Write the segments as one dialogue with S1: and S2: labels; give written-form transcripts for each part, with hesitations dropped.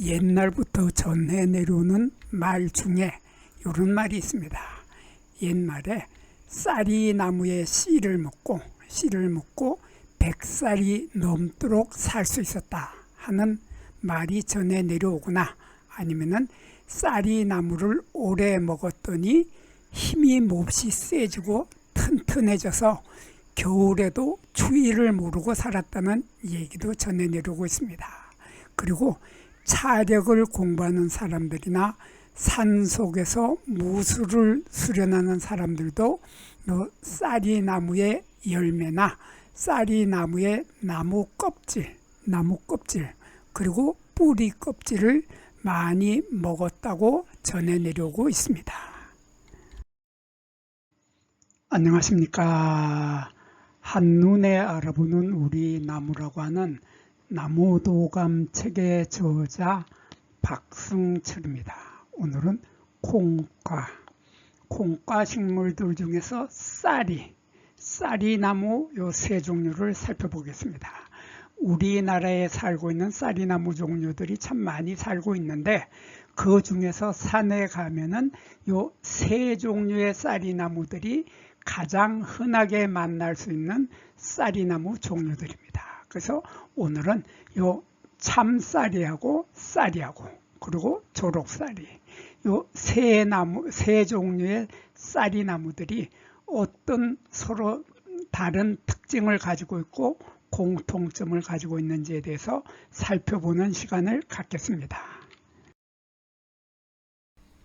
S1: 옛날부터 전해 내려오는 말 중에 이런 말이 있습니다. 옛말에 쌀이 나무에 씨를 먹고 100살이 넘도록 살 수 있었다 하는 말이 전해 내려오거나, 아니면은 쌀이 나무를 오래 먹었더니 힘이 몹시 세지고 튼튼해져서 겨울에도 추위를 모르고 살았다는 얘기도 전해 내려오고 있습니다. 그리고 차력을 공부하는 사람들이나 산속에서 무술을 수련하는 사람들도 쌀이 나무의 열매나 쌀이 나무의 나무 껍질 그리고 뿌리 껍질을 많이 먹었다고 전해 내려오고 있습니다. 안녕하십니까. 한눈에 알아보는 우리 나무라고 하는 나무도감 책의 저자 박승철입니다. 오늘은 콩과 식물들 중에서 쌀이 나무 요 세 종류를 살펴보겠습니다. 우리나라에 살고 있는 쌀이 나무 종류들이 참 많이 살고 있는데, 그 중에서 산에 가면은 요 세 종류의 쌀이 나무들이 가장 흔하게 만날 수 있는 쌀이 나무 종류들입니다. 그래서 오늘은 요 참쌀이하고 쌀이하고 그리고 초록쌀이 요 세 종류의 쌀이 나무들이 어떤 서로 다른 특징을 가지고 있고 공통점을 가지고 있는지에 대해서 살펴보는 시간을 갖겠습니다.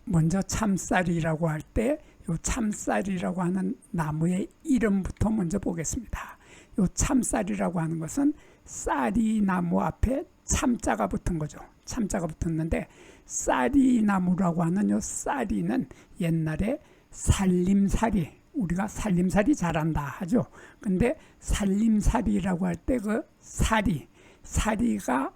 S1: 먼저 참쌀이라고 할 때 요 참쌀이라고 하는 나무의 이름부터 먼저 보겠습니다. 요 참쌀이라고 하는 것은 쌀이 나무 앞에 참자가 붙은 거죠. 참자가 붙었는데, 쌀이 나무라고 하는 요 쌀이는 옛날에 살림살이, 우리가 살림살이 잘한다 하죠. 근데 살림살이라고 할 때 그 사리가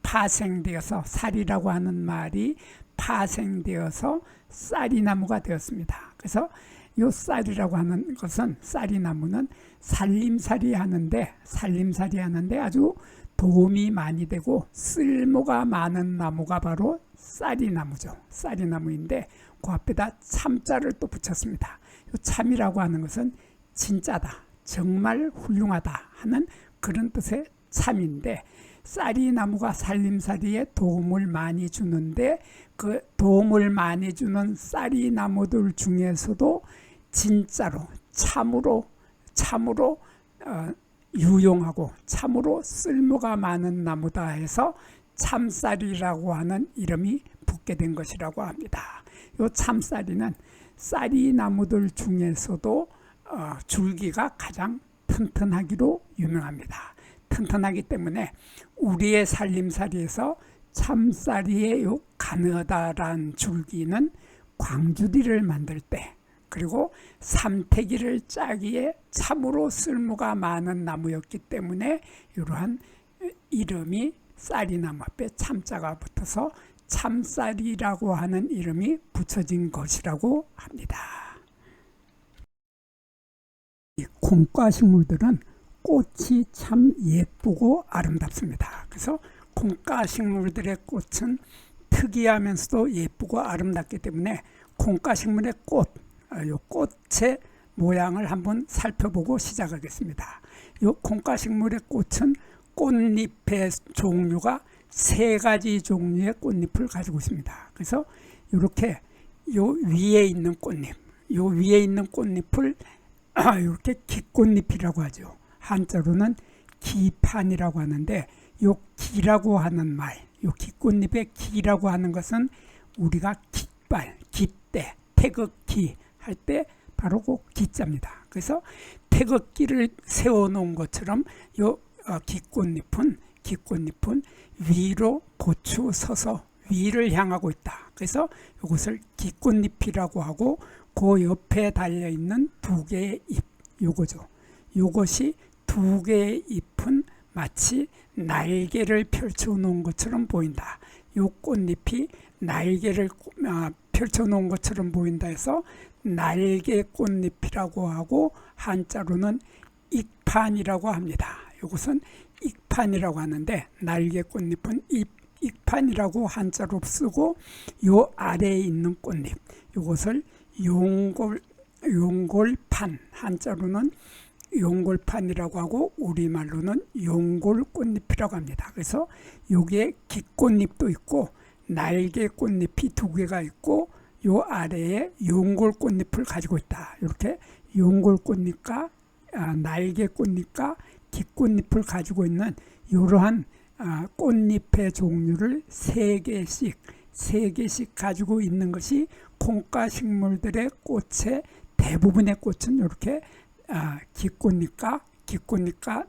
S1: 파생되어서, 살이라고 하는 말이 파생되어서 쌀이 나무가 되었습니다. 그래서 요 쌀이라고 하는 것은, 쌀이 나무는 살림살이 하는데 아주 도움이 많이 되고 쓸모가 많은 나무가 바로 쌀이 나무죠. 쌀이 나무인데 그 앞에다 참자를 또 붙였습니다. 요 참이라고 하는 것은 진짜다, 정말 훌륭하다 하는 그런 뜻의 참인데, 쌀이 나무가 살림살이에 도움을 많이 주는데, 그 도움을 많이 주는 쌀이 나무들 중에서도 진짜로 참으로 유용하고 참으로 쓸모가 많은 나무다 해서 참쌀이라고 하는 이름이 붙게 된 것이라고 합니다. 이 참쌀이는 쌀이 나무들 중에서도 줄기가 가장 튼튼하기로 유명합니다. 튼튼하기 때문에 우리의 살림살이에서 참쌀이의 요 가느다란 줄기는 광주리를 만들 때, 그리고 삼태기를 짜기에 참으로 쓸모가 많은 나무였기 때문에 이러한 이름이 쌀이 나무 앞에 참자가 붙어서 참쌀이라고 하는 이름이 붙여진 것이라고 합니다. 이 콩과 식물들은 꽃이 참 예쁘고 아름답습니다. 그래서 콩과 식물들의 꽃은 특이하면서도 예쁘고 아름답기 때문에 콩과 식물의 요 꽃의 모양을 한번 살펴보고 시작하겠습니다. 요 콩과 식물의 꽃은 꽃잎의 종류가 3가지 종류의 꽃잎을 가지고 있습니다. 그래서 이렇게 요 위에 있는 꽃잎을 이렇게 기꽃잎이라고 하죠. 한자로는 기판이라고 하는데, 요 기라고 하는 말, 요 기꽃잎의 기라고 하는 것은 우리가 기때, 태극기 할 때 바로 그 기자입니다. 그래서 태극기를 세워놓은 것처럼 요 기꽃잎은 위로 고추서서 위를 향하고 있다. 그래서 이것을 기꽃잎이라고 하고, 그 옆에 달려있는 2개의 잎, 요것이 2개의 잎은 마치 날개를 펼쳐놓은 것처럼 보인다. 요 꽃잎이 날개를 펼쳐놓은 것처럼 보인다 해서 날개 꽃잎이라고 하고, 한자로는 익판이라고 합니다. 이것은 익판이라고 하는데, 날개 꽃잎은 익판이라고 한자로 쓰고 요 아래에 있는 꽃잎 이것을 용골판, 한자로는 용골판이라고 하고 우리말로는 용골꽃잎이라고 합니다. 그래서 여기에 깃꽃잎도 있고 날개 꽃잎이 2개가 있고 요 아래에 용골꽃잎을 가지고 있다. 이렇게 용골꽃잎과 날개 꽃잎과 깃꽃잎을 가지고 있는 이러한 꽃잎의 종류를 3개씩 가지고 있는 것이 콩과 식물들의 꽃의 대부분의 꽃은 이렇게 깃꽃잎과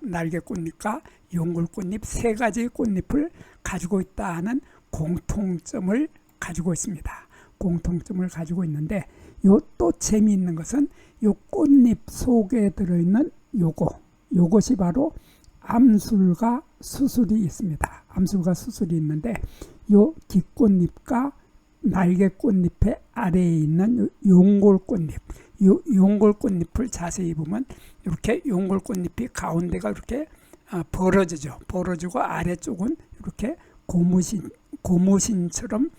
S1: 날개꽃잎과 용골꽃잎 3가지의 꽃잎을 가지고 있다 하는 공통점을 가지고 있습니다. 공통점을 가지고 있는데 또 재미있는 것은 요 꽃잎 속에 들어있는 요것이 바로 암술과 수술이 있습니다. 암술과 수술이 있는데 요 깃꽃잎과 날개꽃잎의 아래에 있는 용골꽃잎, 요 용골꽃잎을 자세히 보면 이렇게 용골꽃잎이 가운데가 이렇게 벌어지고 아래쪽은 이렇게 고무신처럼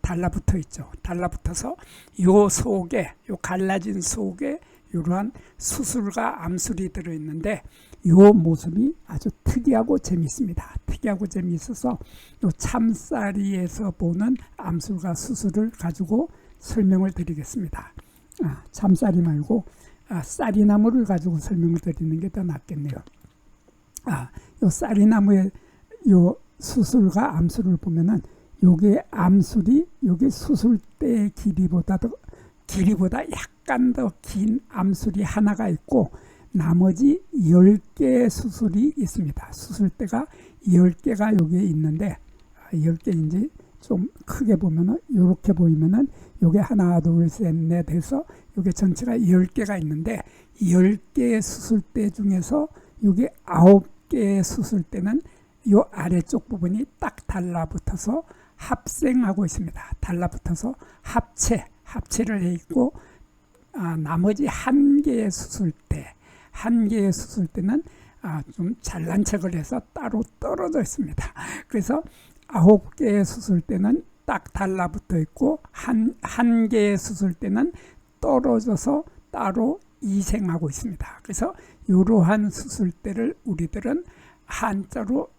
S1: 달라붙어 있죠. 달라붙어서 요 갈라진 속에 이러한 수술과 암술이 들어있는데 이 모습이 아주 특이하고 재미있습니다. 특이하고 재미있어서 요 참쌀이에서 보는 암술과 수술을 가지고 설명을 드리겠습니다. 참쌀이 말고 쌀이나무를 가지고 설명을 드리는 게 더 낫겠네요. 요 쌀이나무의 요 수술과 암술을 보면은 요게 암술이 요게 수술대의 길이보다 약간 더 긴 암술이 하나가 있고 나머지 10개의 수술이 있습니다. 수술대가 10개가 여기에 있는데 10개인지 좀 크게 보면은 이렇게 보이면은 요게 하나 둘 셋 넷 해서 요게 전체가 10개가 있는데 10개의 수술대 중에서 요게 9개의 수술대는 요 아래쪽 부분이 딱 달라붙어서 합생하고 있습니다. 달라붙어서 합체를 해 있고 나머지 1개의 수술대는 좀 잘난 척을 해서 따로 떨어져 있습니다. 그래서 9개의 수술대는 딱 달라붙어 있고 한 개의 수술대는 떨어져서 따로 이생하고 있습니다. 그래서 이러한 수술대를 우리들은 한자로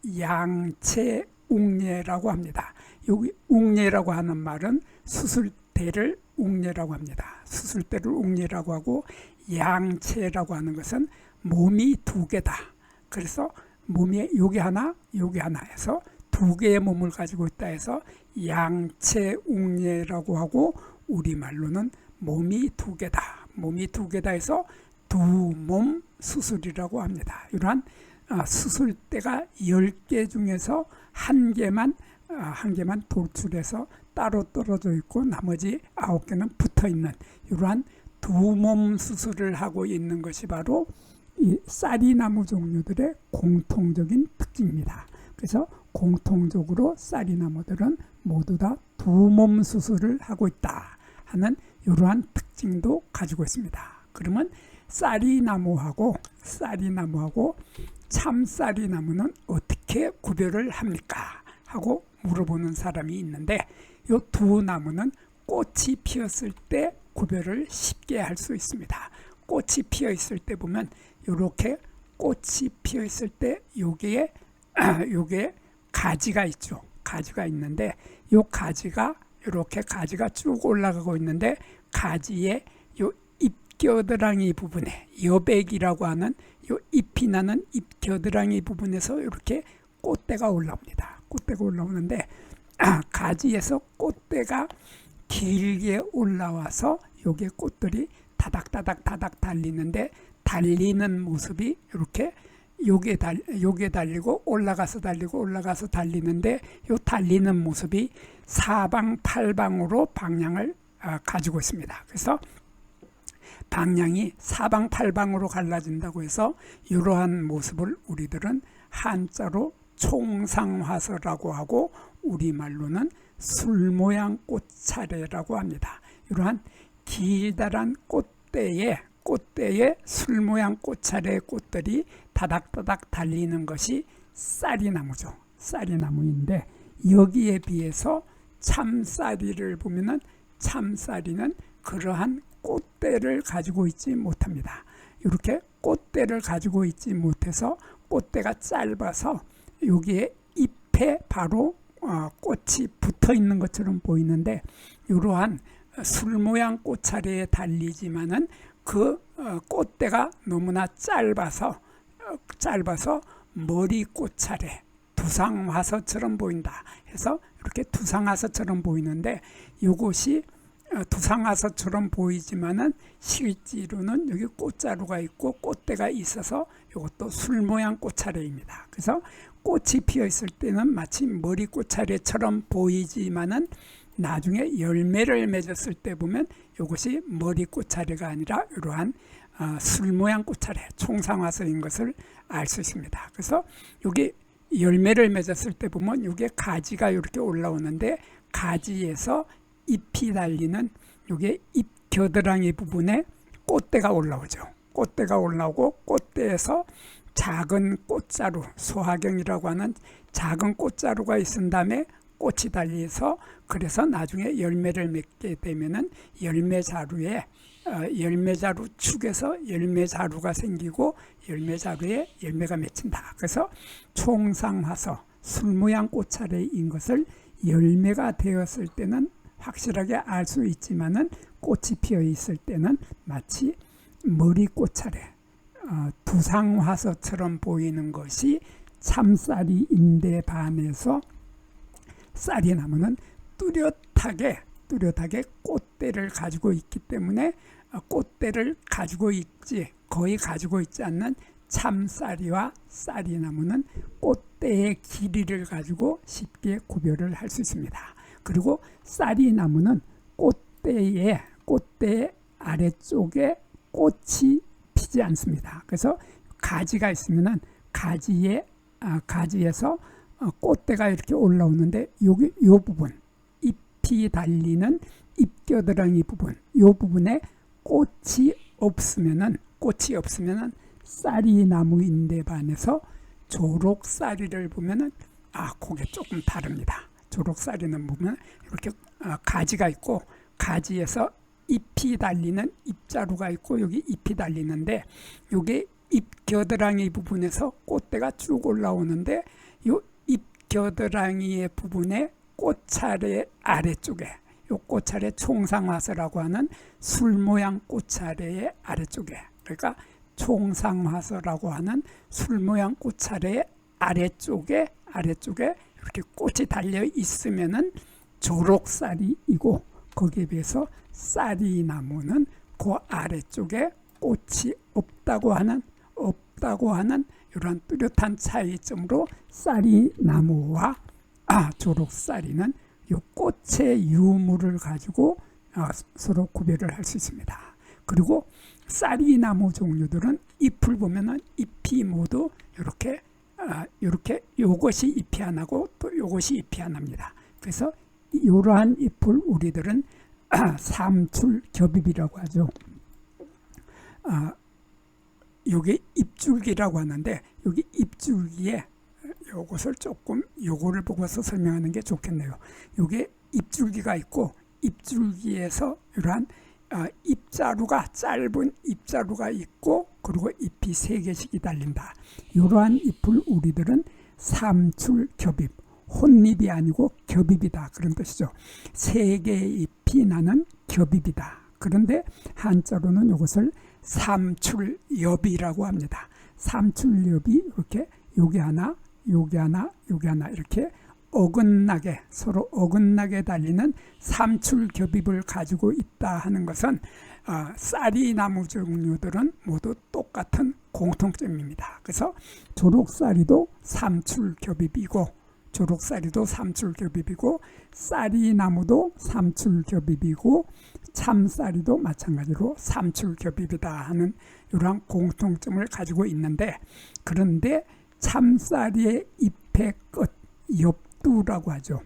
S1: 양채웅례라고 합니다. 여기 웅례라고 하는 말은 수술대를 웅례라고 합니다. 수술대를 웅례라고 하고 양채라고 하는 것은 몸이 2개다. 그래서 몸이 여기 하나 해서 2개의 몸을 가지고 있다 해서 양채웅례라고 하고 우리말로는 몸이 2개다. 몸이 2개다 해서 두몸 수술이라고 합니다. 이러한 수술대가 10개 중에서 한 개만 돌출해서 따로 떨어져 있고 나머지 9개는 붙어 있는 이러한 두몸 수술을 하고 있는 것이 바로 이 쌀이나무 종류들의 공통적인 특징입니다. 그래서 공통적으로 쌀이나무들은 모두 다 두몸 수술을 하고 있다 하는 이러한 특징도 가지고 있습니다. 그러면 쌀이나무하고 참쌀이나무는 어떻게 구별을 합니까? 하고 물어보는 사람이 있는데 이 두 나무는 꽃이 피었을 때 구별을 쉽게 할 수 있습니다. 꽃이 피어 있을 때 보면 이렇게 꽃이 피어 있을 때 요게 가지가 있죠. 가지가 있는데 요 가지가 이렇게 가지가 쭉 올라가고 있는데 가지에 요 잎겨드랑이 부분에 여백이라고 하는 요 잎이 나는 잎겨드랑이 부분에서 이렇게 꽃대가 올라옵니다. 꽃대가 올라오는데 가지에서 꽃대가 길게 올라와서 요게 꽃들이 다닥다닥 달리는데 달리는 모습이 이렇게 요게 달리고 올라가서 달리는데 요 달리는 모습이 사방팔방으로 방향을 가지고 있습니다. 그래서 방향이 사방팔방으로 갈라진다고 해서 이러한 모습을 우리들은 한자로 총상화서라고 하고 우리말로는 술모양 꽃차례라고 합니다. 이러한 길다란 꽃대에 술모양 꽃차례의 꽃들이 다닥다닥 달리는 것이 쌀이나무죠. 쌀이나무인데 여기에 비해서 참쌀이를 보면은 참쌀이는 그러한 꽃대를 가지고 있지 못합니다. 이렇게 꽃대를 가지고 있지 못해서 꽃대가 짧아서 여기에 잎에 바로 꽃이 붙어 있는 것처럼 보이는데, 이러한 술 모양 꽃차례에 달리지만은 그 꽃대가 너무나 짧아서 머리 꽃차례, 두상화서처럼 보인다 해서 이렇게 두상화서처럼 보이는데, 이것이 두상화서처럼 보이지만은 실제로는 여기 꽃자루가 있고 꽃대가 있어서 이것도 술 모양 꽃차례입니다. 그래서 꽃이 피어 있을 때는 마치 머리 꽃차례처럼 보이지만은 나중에 열매를 맺었을 때 보면 이것이 머리 꽃차례가 아니라 이러한 술 모양 꽃차례, 총상화서인 것을 알 수 있습니다. 그래서 여기 열매를 맺었을 때 보면 여기에 가지가 이렇게 올라오는데, 가지에서 잎이 달리는 여기에 잎 겨드랑이 부분에 꽃대가 올라오죠. 꽃대가 올라오고 꽃대에서 작은 꽃자루, 소화경이라고 하는 작은 꽃자루가 있은 다음에 꽃이 달려서, 그래서 나중에 열매를 맺게 되면은 열매자루에 열매자루 축에서 열매자루가 생기고 열매자루에 열매가 맺힌다. 그래서 총상화서, 술 모양 꽃차례인 것을 열매가 되었을 때는 확실하게 알 수 있지만은 꽃이 피어 있을 때는 마치 머리 꽃차례, 두상화서처럼 보이는 것이 참쌀이인데 반해서 쌀이나무는 뚜렷하게 꽃대를 가지고 있기 때문에 꽃대를 가지고 있지, 거의 가지고 있지 않는 참쌀이와 쌀이나무는 꽃대의 길이를 가지고 쉽게 구별을 할 수 있습니다. 그리고 쌀이나무는 꽃대 아래쪽에 꽃이 피지 않습니다. 그래서 가지가 있으면은 가지에서 꽃대가 이렇게 올라오는데, 여기 요 부분, 잎이 달리는 잎겨드랑이 부분, 요 부분에 꽃이 없으면은 쌀이나무인데 반해서 조록쌀이를 보면은 그게 조금 다릅니다. 조록쌀이는 보면 이렇게 가지가 있고, 가지에서 잎이 달리는 잎자루가 있고, 여기 잎이 달리는데, 여기 잎겨드랑이 부분에서 꽃대가 쭉 올라오는데, 이 잎겨드랑이의 부분에 꽃차례 아래쪽에, 이 꽃차례 총상화서라고 하는 술 모양 꽃차례의 아래쪽에, 그러니까 총상화서라고 하는 술 모양 꽃차례의 아래쪽에 이렇게 꽃이 달려 있으면은 조록쌀이이고, 거기에 비해서 쌀이나무는 그 아래쪽에 꽃이 없다고 하는 이런 뚜렷한 차이점으로 쌀이나무와 조록쌀이는 이 꽃의 유무를 가지고 서로 구별을 할 수 있습니다. 그리고 쌀이나무 종류들은 잎을 보면은 잎이 모두 이렇게 요것이 잎이 하나고 또 요것이 잎이 하나입니다. 그래서 이러한 잎을 우리들은 삼출겹잎이라고 하죠. 요게 잎줄기라고 하는데, 여기 잎줄기에 요거를 보고서 설명하는 게 좋겠네요. 요게 잎줄기가 있고, 잎줄기에서 이러한 짧은 잎자루가 있고, 그리고 잎이 3개씩이 달린다. 이러한 잎을 우리들은 삼출겹잎, 혼잎이 아니고 겹잎이다, 그런 뜻이죠. 3개의 잎이 나는 겹잎이다. 그런데 한자로는 이것을 삼출엽이라고 합니다. 삼출엽이 이렇게 여기 하나 이렇게 서로 어긋나게 달리는 삼출겹잎을 가지고 있다 하는 것은 쌀이나무 종류들은 모두 똑같은 공통점입니다. 그래서 조록쌀이도 삼출겹잎이고, 쌀이나무도 삼출겹잎이고, 참쌀이도 마찬가지로 삼출겹잎이다 하는 이러한 공통점을 가지고 있는데, 그런데 참쌀이의 잎의 끝, 엽두라고 하죠.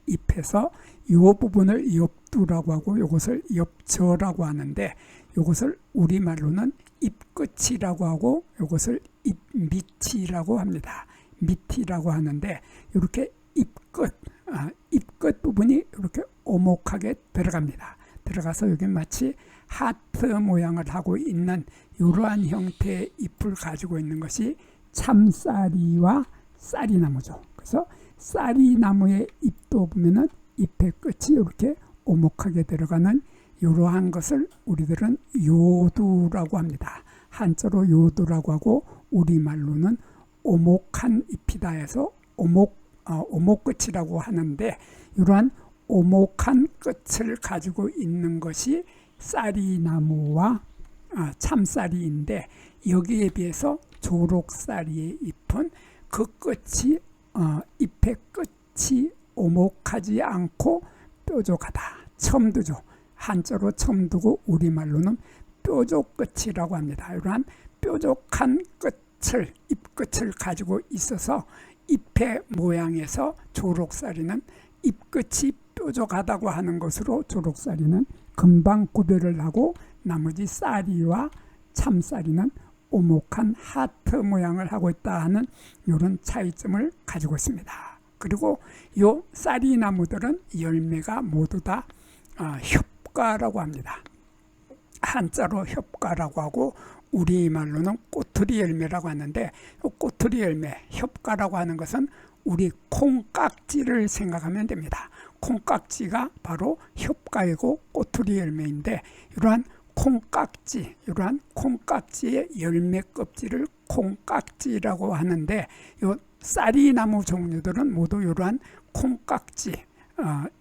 S1: 잎에서 이 부분을 엽두라고 하고, 이것을 엽저라고 하는데, 이것을 우리말로는 잎끝이라고 하고, 이것을 잎밑이라고 합니다. 밑이라고 하는데, 이렇게 오목하게 들어갑니다. 들어가서 여기 마치 하트 모양을 하고 있는 이러한 형태의 잎을 가지고 있는 것이 참쌀이와 쌀이나무죠. 그래서 쌀이나무의 잎도 보면은 잎의 끝이 이렇게 오목하게 들어가는 이러한 것을 우리들은 요두라고 합니다. 한자로 요두라고 하고 우리말로는 오목한 잎이다 해서 오목끝이라고 하는데, 이러한 오목한 끝을 가지고 있는 것이 쌀이나무와 참쌀이인데, 여기에 비해서 조록쌀이의 잎은 그 끝이 잎의 끝이 오목하지 않고 뾰족하다. 첨두죠. 한자로 첨두고 우리말로는 뾰족끝이라고 합니다. 이러한 뾰족한 끝을, 잎끝을 가지고 있어서 잎의 모양에서 조록쌀이는 잎끝이 뾰족하다고 하는 것으로 조록쌀이는 금방 구별을 하고, 나머지 쌀이와 참쌀이는 오목한 하트 모양을 하고 있다 하는 이런 차이점을 가지고 있습니다. 그리고 이 쌀이나무들은 열매가 모두 다 협가라고 합니다. 한자로 협가라고 하고 우리말로는 꼬투리 열매라고 하는데, 꼬투리 열매, 협가라고 하는 것은 우리 콩깍지를 생각하면 됩니다. 콩깍지가 바로 협가이고 꼬투리 열매인데, 이러한 콩깍지의 열매 껍질을 콩깍지라고 하는데, 이 쌀이나무 종류들은 모두 이러한 콩깍지,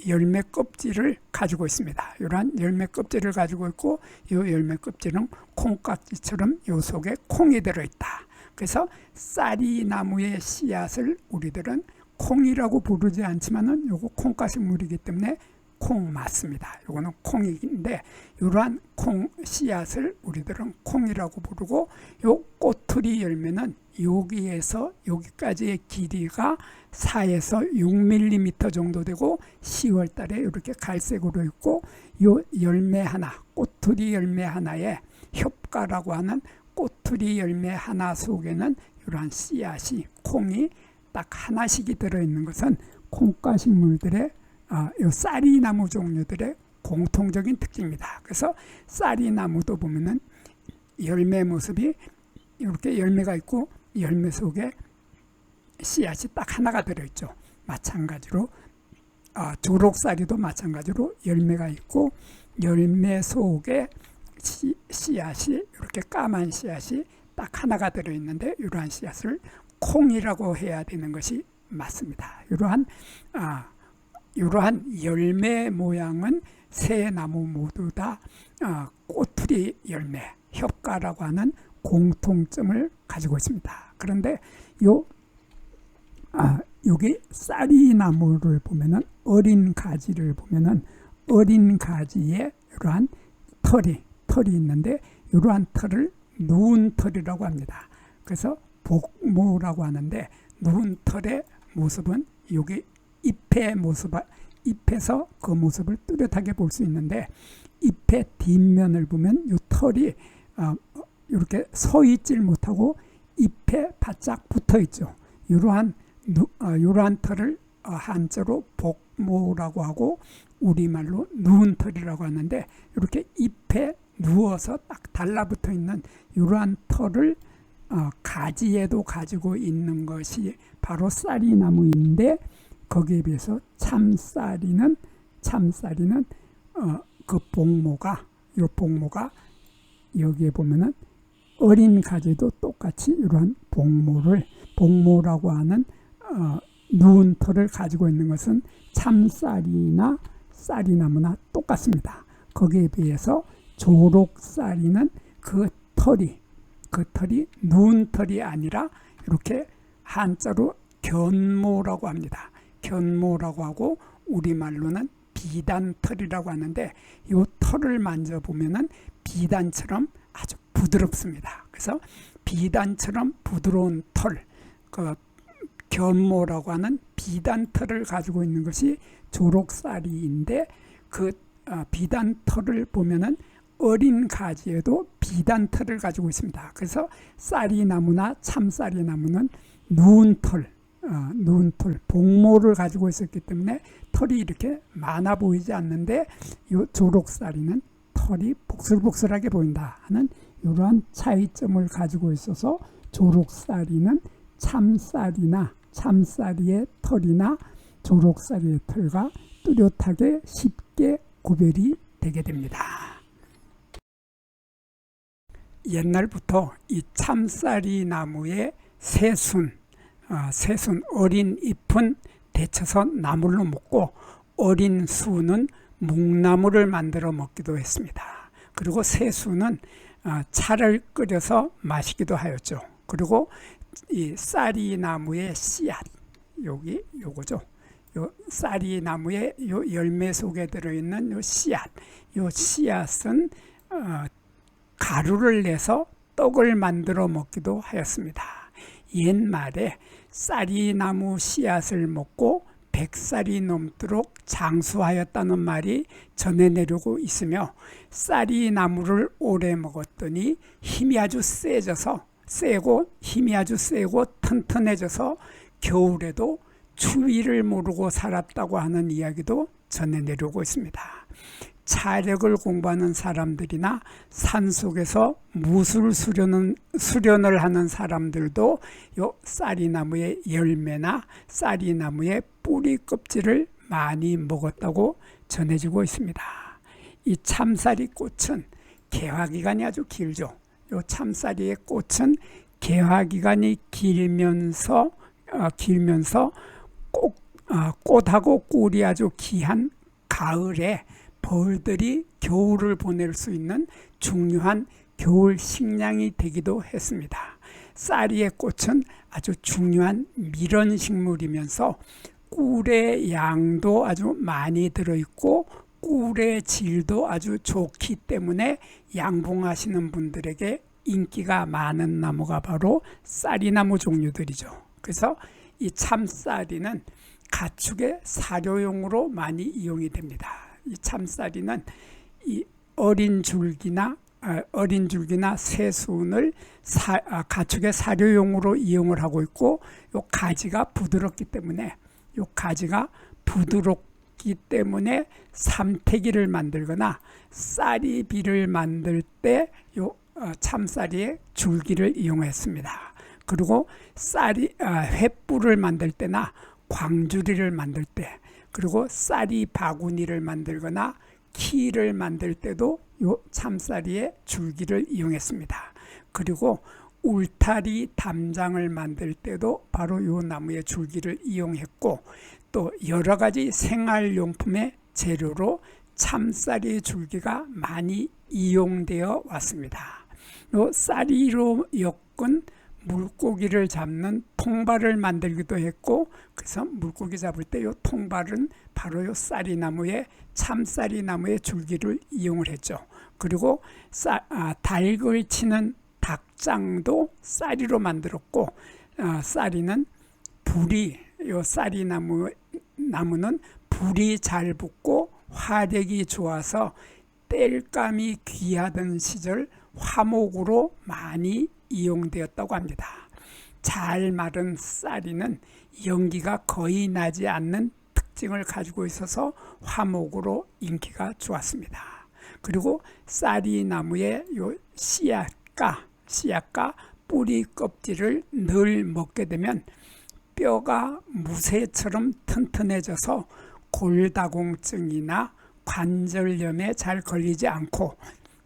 S1: 열매 껍질을 가지고 있습니다. 이러한 열매 껍질을 가지고 있고, 이 열매 껍질은 콩깍지처럼 이 속에 콩이 들어있다. 그래서 쌀이나무의 씨앗을 우리들은 콩이라고 부르지 않지만은 요거 콩가식물이기 때문에 콩 맞습니다. 요거는 콩인데, 이러한 콩 씨앗을 우리들은 콩이라고 부르고, 요 꼬투리 열매는 여기에서 여기까지의 길이가 4에서 6mm 정도 되고 10월 달에 이렇게 갈색으로 있고, 요 열매 하나, 꼬투리 열매 하나에 협가라고 하는 꼬투리 열매 하나 속에는 이러한 씨앗이, 콩이 딱 하나씩이 들어있는 것은 콩가식물들의 요 쌀이나무 종류들의 공통적인 특징입니다. 그래서 쌀이나무도 보면은 열매 모습이 이렇게 열매가 있고, 열매 속에 씨앗이 딱 하나가 들어있죠. 마찬가지로 조록쌀이도 마찬가지로 열매가 있고, 열매 속에 씨앗이 이렇게 까만 씨앗이 딱 하나가 들어있는데, 이러한 씨앗을 콩이라고 해야 되는 것이 맞습니다. 이러한 열매 모양은 세 나무 모두 다 꼬투리 열매, 협가라고 하는 공통점을 가지고 있습니다. 그런데 여기 쌀이나무를 보면은, 어린 가지를 보면은 어린 가지에 이러한 털이 있는데, 이러한 털을 누운 털이라고 합니다. 그래서 복모라고 하는데, 누운 털의 모습은 여기 잎에서 그 모습을 뚜렷하게 볼 수 있는데, 잎의 뒷면을 보면 이 털이 이렇게 서 있질 못하고 잎에 바짝 붙어 있죠. 이러한 털을 한자로 복모라고 하고 우리말로 누운 털이라고 하는데, 이렇게 잎에 누워서 딱 달라붙어 있는 이러한 털을 가지에도 가지고 있는 것이 바로 쌀이나무인데, 거기에 비해서 참쌀이는 그 복모가 여기에 보면은 어린 가지도 똑같이 이러한 복모라고 하는 누운 털을 가지고 있는 것은 참쌀이나 쌀이나무나 똑같습니다. 거기에 비해서 조록쌀이는 그 털이 누운 털이 아니라 이렇게 한자로 견모라고 합니다. 견모라고 하고 우리말로는 비단털이라고 하는데, 이 털을 만져보면은 비단처럼 아주 부드럽습니다. 그래서 비단처럼 부드러운 털, 그 견모라고 하는 비단털을 가지고 있는 것이 조록쌀이인데, 그 비단털을 보면은 어린 가지에도 비단털을 가지고 있습니다. 그래서 쌀이나무나 참쌀이나무는 누운 털, 눈털, 복모를 가지고 있었기 때문에 털이 이렇게 많아 보이지 않는데 이 조록쌀이는 털이 복슬복슬하게 보인다 하는 이러한 차이점을 가지고 있어서 조록쌀이는 참쌀이의 털이나 조록쌀이의 털과 뚜렷하게 쉽게 구별이 되게 됩니다. 옛날부터 이 참쌀이 나무의 새순 어린 잎은 데쳐서 나물로 먹고 어린 수는 묵나물을 만들어 먹기도 했습니다. 그리고 새순은 차를 끓여서 마시기도 하였죠. 그리고 이 쌀이 나무의 씨앗, 요거죠. 요 쌀이 나무의 요 열매 속에 들어있는 요 씨앗은 가루를 내서 떡을 만들어 먹기도 하였습니다. 옛말에 쌀이 나무 씨앗을 먹고 100살이 넘도록 장수하였다는 말이 전해 내려오고 있으며, 쌀이 나무를 오래 먹었더니 힘이 아주 힘이 아주 세고 튼튼해져서 겨울에도 추위를 모르고 살았다고 하는 이야기도 전해 내려오고 있습니다. 차력을 공부하는 사람들이나 산속에서 무술 수련을 하는 사람들도 요 쌀이나무의 열매나 쌀이나무의 뿌리 껍질을 많이 먹었다고 전해지고 있습니다. 이 참쌀이 꽃은 개화기간이 아주 길죠. 요 참쌀이의 꽃은 개화기간이 길면서 꽃하고 꿀이 아주 귀한 가을에 벌들이 겨울을 보낼 수 있는 중요한 겨울 식량이 되기도 했습니다. 쌀이의 꽃은 아주 중요한 밀원식물이면서 꿀의 양도 아주 많이 들어있고 꿀의 질도 아주 좋기 때문에 양봉하시는 분들에게 인기가 많은 나무가 바로 쌀이나무 종류들이죠. 그래서 이 참쌀이는 가축의 사료용으로 많이 이용이 됩니다. 이 참쌀이는 이 어린 줄기나 새순을 가축의 사료용으로 이용을 하고 있고, 요 가지가 부드럽기 때문에 삼태기를 만들거나 쌀이비를 만들 때 요 참쌀이의 줄기를 이용했습니다. 그리고 횃불을 만들 때나 광주리를 만들 때, 그리고 쌀이 바구니를 만들거나 키를 만들 때도 요 참쌀이의 줄기를 이용했습니다. 그리고 울타리 담장을 만들 때도 바로 요 나무의 줄기를 이용했고, 또 여러 가지 생활용품의 재료로 참쌀이 줄기가 많이 이용되어 왔습니다. 요 쌀이로 엮은 물고기를 잡는 통발을 만들기도 했고, 그래서 물고기 잡을 때 요 통발은 바로 요 참쌀이 나무의 줄기를 이용을 했죠. 그리고 닭을 치는 닭장도 쌀이로 만들었고, 쌀이는 요 쌀이 나무는 불이 잘 붙고 화력이 좋아서 땔감이 귀하던 시절 화목으로 많이 이용되었다고 합니다. 잘 마른 쌀이는 연기가 거의 나지 않는 특징을 가지고 있어서 화목으로 인기가 좋았습니다. 그리고 쌀이 나무의 요 씨앗과 뿌리 껍질을 늘 먹게 되면 뼈가 무쇠처럼 튼튼해져서 골다공증이나 관절염에 잘 걸리지 않고,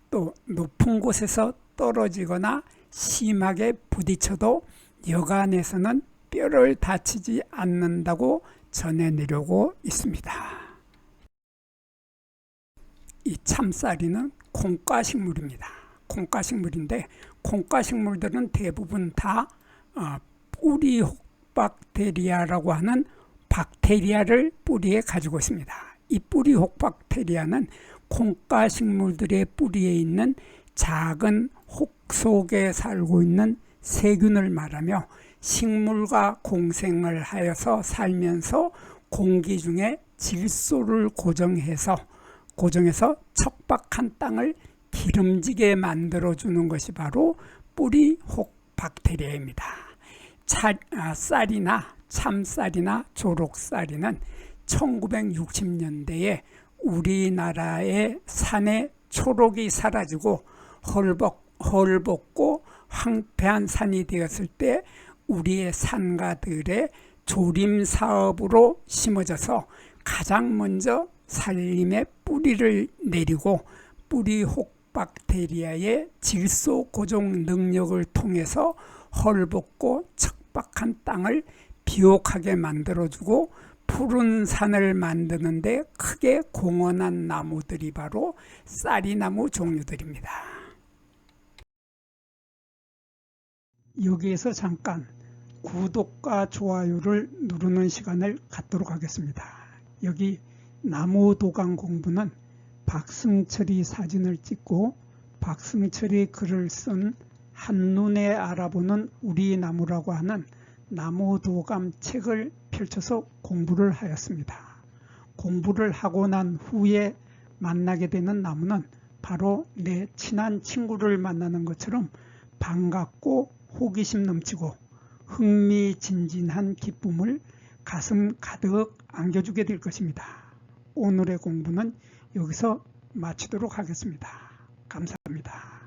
S1: 또 높은 곳에서 떨어지거나 심하게 부딪혀도 여간에서는 뼈를 다치지 않는다고 전해 내려오고 있습니다. 이 참쌀이는 콩과식물입니다. 콩과식물인데, 콩과식물들은 대부분 다 뿌리 혹박테리아라고 하는 박테리아를 뿌리에 가지고 있습니다. 이 뿌리 혹박테리아는 콩과식물들의 뿌리에 있는 작은 혹 속에 살고 있는 세균을 말하며, 식물과 공생을 하여서 살면서 공기 중에 질소를 고정해서 척박한 땅을 기름지게 만들어주는 것이 바로 뿌리 혹박테리아입니다. 쌀이나 참쌀이나 조록쌀이는 1960년대에 우리나라의 산에 초록이 사라지고 헐벗고 황폐한 산이 되었을 때 우리의 산가들의 조림 사업으로 심어져서 가장 먼저 산림의 뿌리를 내리고 뿌리 혹박테리아의 질소 고정 능력을 통해서 헐벗고 척박한 땅을 비옥하게 만들어주고 푸른 산을 만드는 데 크게 공헌한 나무들이 바로 쌀이나무 종류들입니다. 여기에서 잠깐 구독과 좋아요를 누르는 시간을 갖도록 하겠습니다. 여기 나무도감 공부는 박승철이 사진을 찍고 박승철이 글을 쓴 한눈에 알아보는 우리 나무라고 하는 나무도감 책을 펼쳐서 공부를 하였습니다. 공부를 하고 난 후에 만나게 되는 나무는 바로 내 친한 친구를 만나는 것처럼 반갑고 호기심 넘치고 흥미진진한 기쁨을 가슴 가득 안겨주게 될 것입니다. 오늘의 공부는 여기서 마치도록 하겠습니다. 감사합니다.